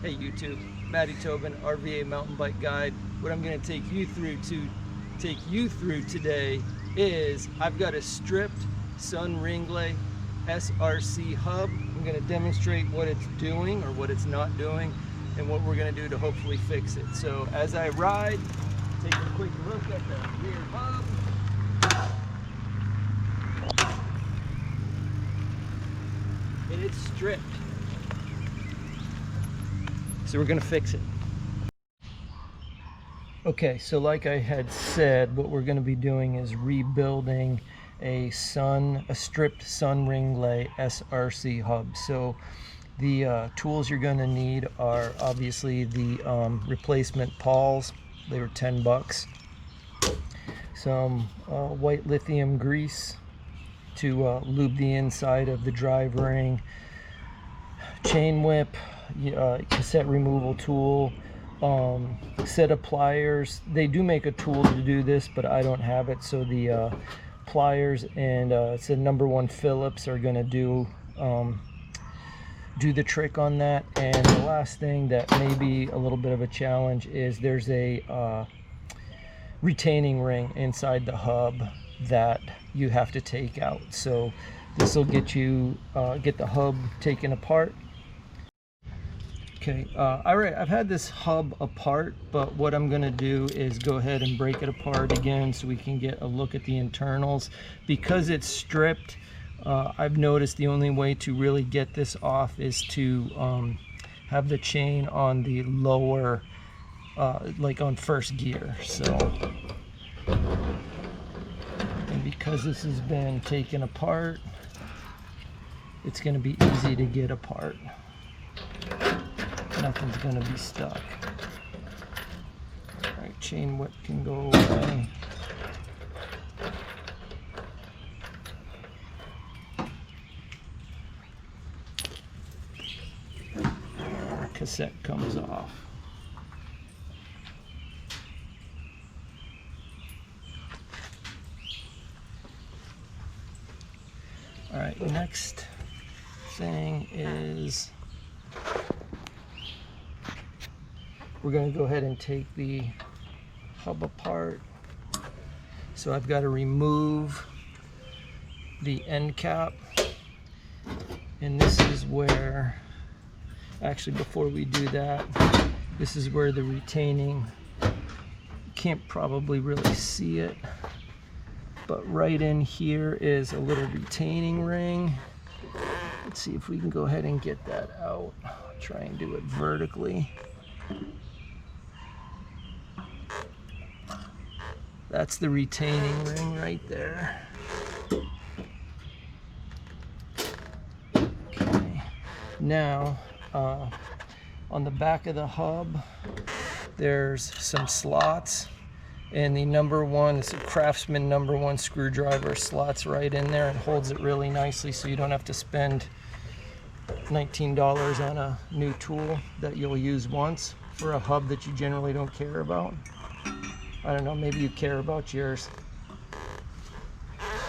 Hey YouTube, Matty Tobin, RVA Mountain Bike Guide. What I'm going to take you through today is I've got a stripped Sun Ringle SRC Hub. I'm going to demonstrate what it's doing or what it's not doing and what we're going to do to hopefully fix it. So as I ride, take a quick look at the rear hub. And it's stripped. So we're gonna fix it. Okay, so like I had said, what we're gonna be doing is rebuilding a stripped Sun Ringle SRC hub. So the tools you're gonna need are obviously the replacement pawls. They were 10 bucks. Some white lithium grease to lube the inside of the drive ring, chain whip, cassette removal tool, set of pliers. They do make a tool to do this, but I don't have it, so the pliers and it's a #1 Phillips are going to do the trick on that. And the last thing that may be a little bit of a challenge is there's a retaining ring inside the hub that you have to take out. So this will get you get the hub taken apart. Okay, I've had this hub apart, but what I'm going to do is go ahead and break it apart again so we can get a look at the internals. Because it's stripped, I've noticed the only way to really get this off is to have the chain on the lower, like on first gear. So, and because this has been taken apart, it's going to be easy to get apart. Nothing's going to be stuck. All right, chain whip can go away. Cassette comes off. All right, next thing is we're going to go ahead and take the hub apart. So I've got to remove the end cap, and this is where, actually before we do that, this is where the retaining, you can't probably really see it, but right in here is a little retaining ring. Let's see if we can go ahead and get that out. Try and do it vertically. That's the retaining ring right there. Okay. Now, on the back of the hub, there's some slots, and the #1 is a Craftsman #1 screwdriver slots right in there and holds it really nicely, so you don't have to spend $19 on a new tool that you'll use once for a hub that you generally don't care about. I don't know, maybe you care about yours.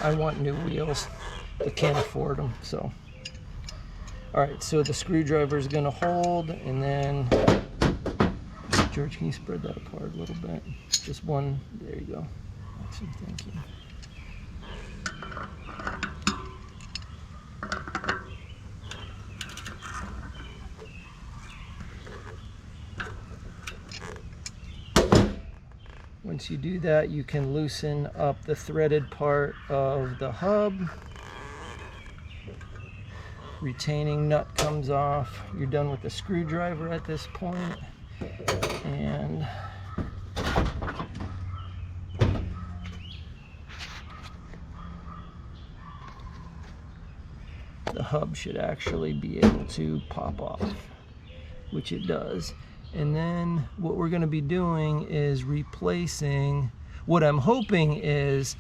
I want new wheels, but can't afford them, so. All right, so the screwdriver is gonna hold, and then, George, can you spread that apart a little bit? Just one, there you go. Awesome, thank you. Once you do that, you can loosen up the threaded part of the hub. Retaining nut comes off. You're done with the screwdriver at this point. And the hub should actually be able to pop off, which it does. And then what we're going to be doing is replacing, what I'm hoping is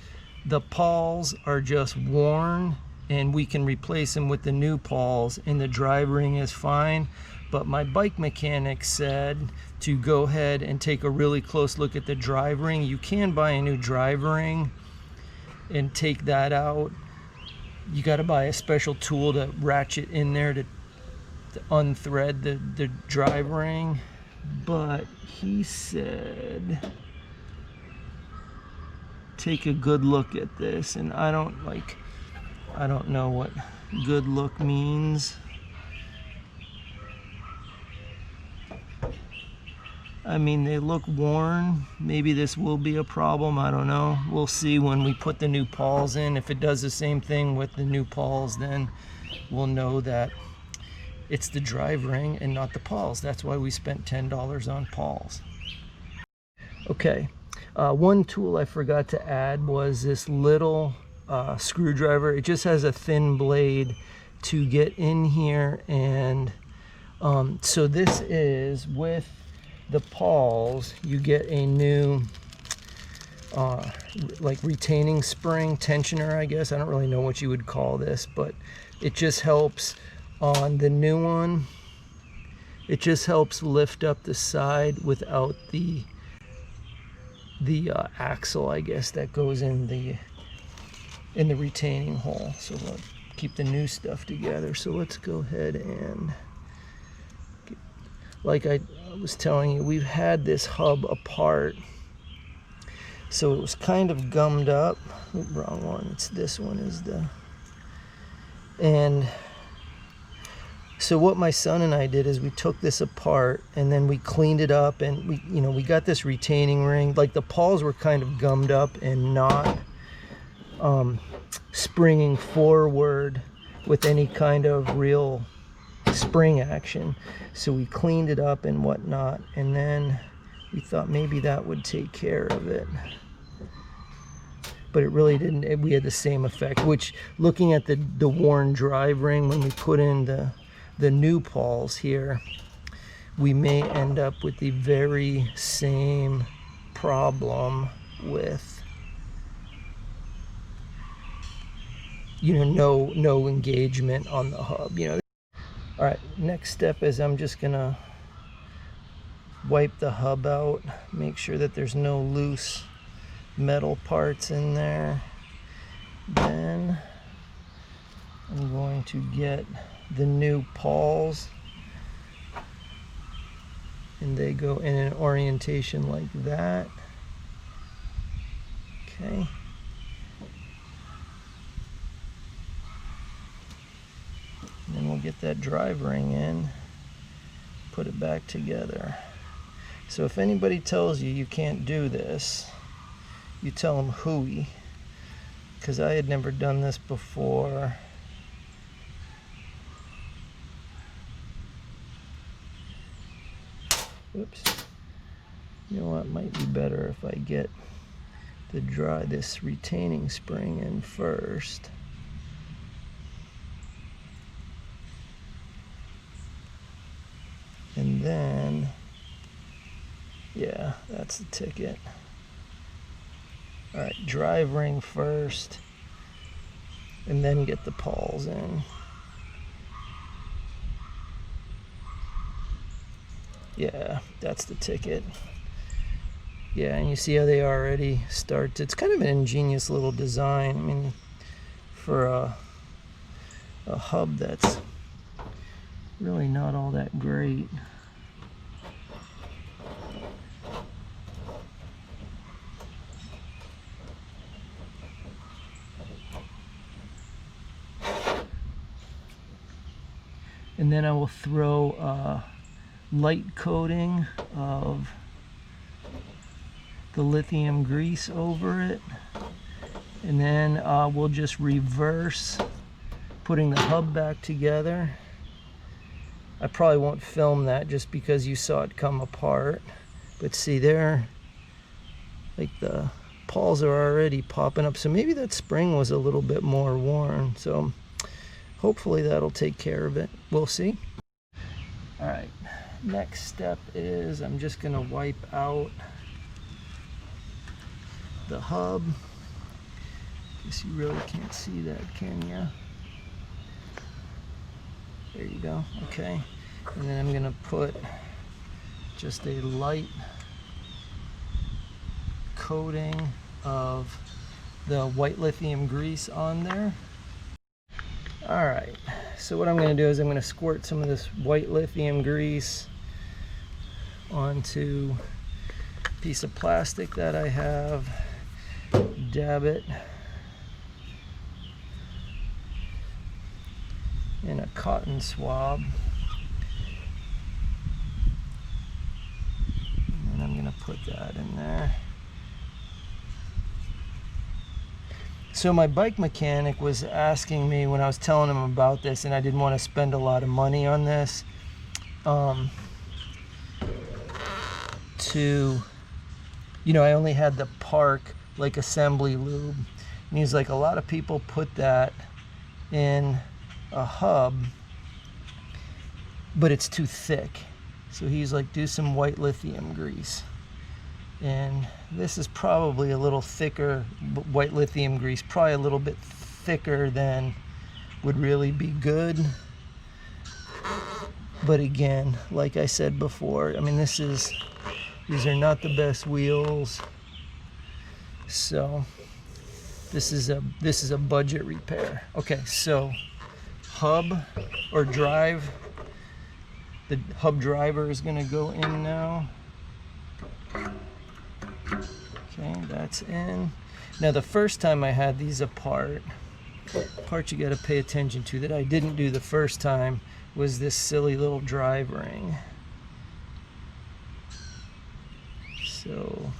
the pawls are just worn and we can replace them with the new pawls and the drive ring is fine. But my bike mechanic said to go ahead and take a really close look at the drive ring. You can buy a new drive ring and take that out. You got to buy a special tool to ratchet in there to to unthread the drive ring, but he said take a good look at this, and I don't know what good look means. I mean, they look worn. Maybe this will be a problem. I don't know. We'll see when we put the new pawls in. If it does the same thing with the new pawls, then we'll know that it's the drive ring and not the pawls. That's why we spent $10 on pawls. Okay, one tool I forgot to add was this little screwdriver. It just has a thin blade to get in here, and so this is with the pawls. You get a new like retaining spring, tensioner, I guess. I don't really know what you would call this, but it just helps on the new one. It just helps lift up the side without the axle, I guess, that goes in the retaining hole. So we'll keep the new stuff together. So let's go ahead and like I was telling you, we've had this hub apart, so it was kind of gummed up. Wrong one. It's this one is and so what my son and I did is we took this apart and then we cleaned it up, and we got this retaining ring. Like the pawls were kind of gummed up and not springing forward with any kind of real spring action. So we cleaned it up and whatnot, and then we thought maybe that would take care of it, but it really didn't. We had the same effect, which, looking at the worn drive ring, when we put in the new pawls here, we may end up with the very same problem with no engagement on the hub. All right, next step is I'm just gonna wipe the hub out, make sure that there's no loose metal parts in there. Then I'm going to get the new pawls, and they go in an orientation like that. Okay. And then we'll get that drive ring in, put it back together. So if anybody tells you you can't do this, you tell them hooey, because I had never done this before. Oops. You know what, might be better if I get this retaining spring in first. And then, yeah, that's the ticket. All right, drive ring first, and then get the pawls in. Yeah, that's the ticket. Yeah, and you see how they already start. It's kind of an ingenious little design. I mean, for a hub that's really not all that great. And then I will throw a light coating of the lithium grease over it, and then we'll just reverse putting the hub back together. I probably won't film that just because you saw it come apart, but see there, like the pawls are already popping up, so maybe that spring was a little bit more worn. So hopefully that'll take care of it. We'll see. All right, next step is I'm just gonna wipe out the hub. Guess you really can't see that, can you? There you go. Okay, and then I'm gonna put just a light coating of the white lithium grease on there. All right, so what I'm going to do is I'm going to squirt some of this white lithium grease onto a piece of plastic that I have, dab it in a cotton swab, and I'm going to put that in there. So my bike mechanic was asking me when I was telling him about this, and I didn't want to spend a lot of money on this, I only had the Park like assembly lube, and he's like, a lot of people put that in a hub, but it's too thick. So he's like, do some white lithium grease. And this is probably a little thicker, white lithium grease, probably a little bit thicker than would really be good. But again, like I said before, I mean, these are not the best wheels. So this is a budget repair. Okay, so hub or drive, the hub driver is going to go in now. Okay, that's in. Now the first time I had these apart, part you got to pay attention to that I didn't do the first time was this silly little drive ring. So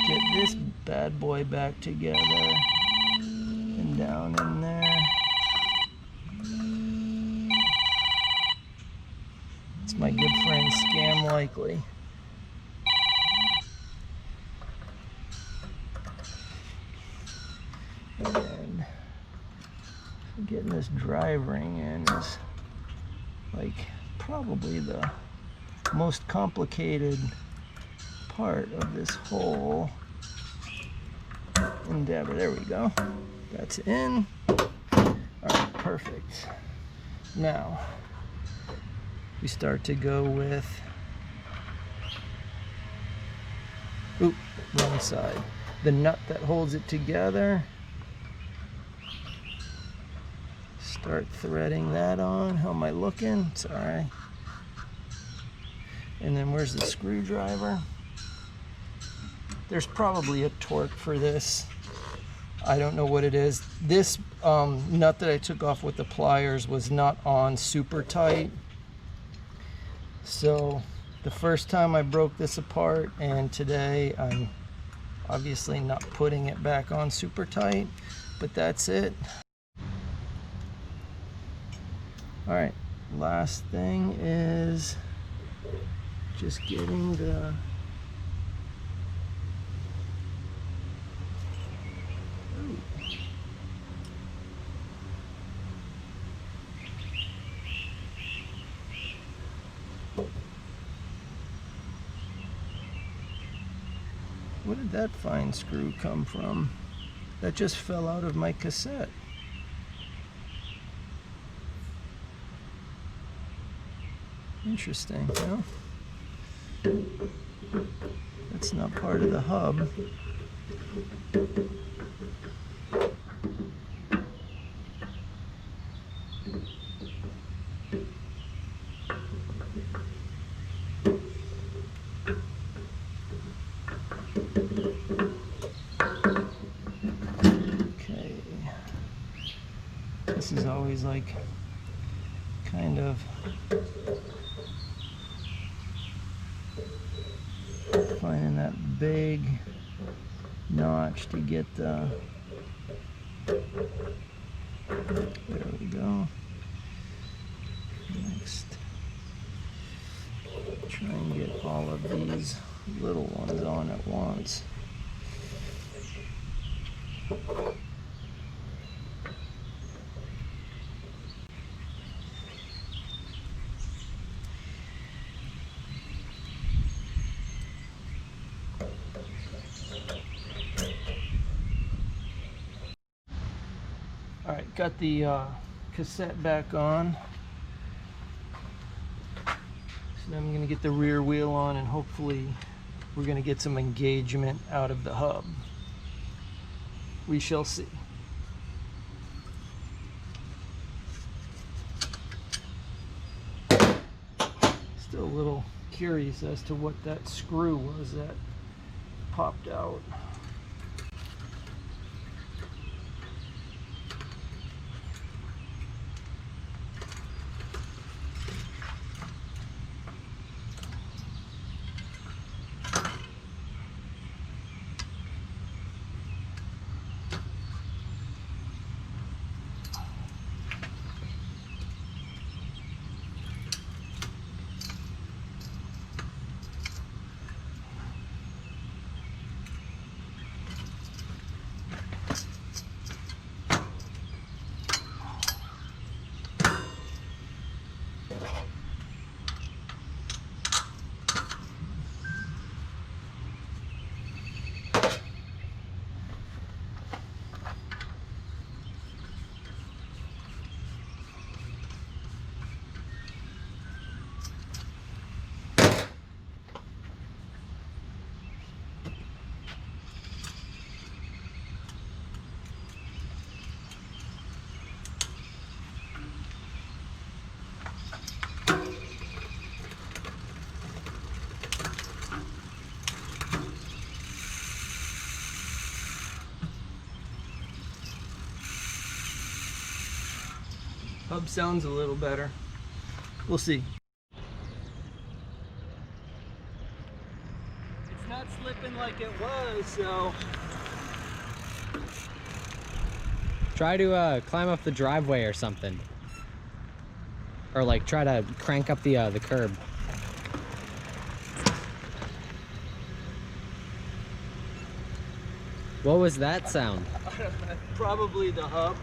get this bad boy back together and down in there. It's my good friend Scam Likely. And getting this drive ring in is like probably the most complicated part of this whole endeavor. There we go. That's in. Alright, perfect. Now we start to go with, wrong side, the nut that holds it together. Start threading that on. How am I looking? Sorry. And then where's the screwdriver? There's probably a torque for this. I don't know what it is. This nut that I took off with the pliers was not on super tight. So the first time I broke this apart, and today I'm obviously not putting it back on super tight, but that's it. All right, last thing is just getting the where did that fine screw come from? That just fell out of my cassette. Interesting, well, that's not part of the hub. Okay, this is always like kind of finding that big notch to get the, there we go. Next, try and get all of these little ones on at once. Alright, got the cassette back on. So now I'm going to get the rear wheel on, and hopefully we're going to get some engagement out of the hub. We shall see. Still a little curious as to what that screw was that popped out. Hub sounds a little better. We'll see. It's not slipping like it was, so. Try to climb up the driveway or something. Or like try to crank up the curb. What was that sound? Probably the hub.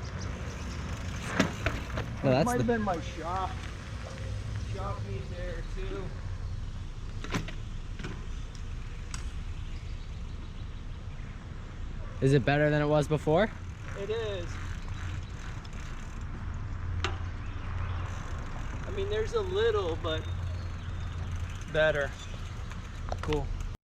No, It that's might have been my shock. Shock needs air too. Is it better than it was before? It is. I mean, there's a little, but better. Cool.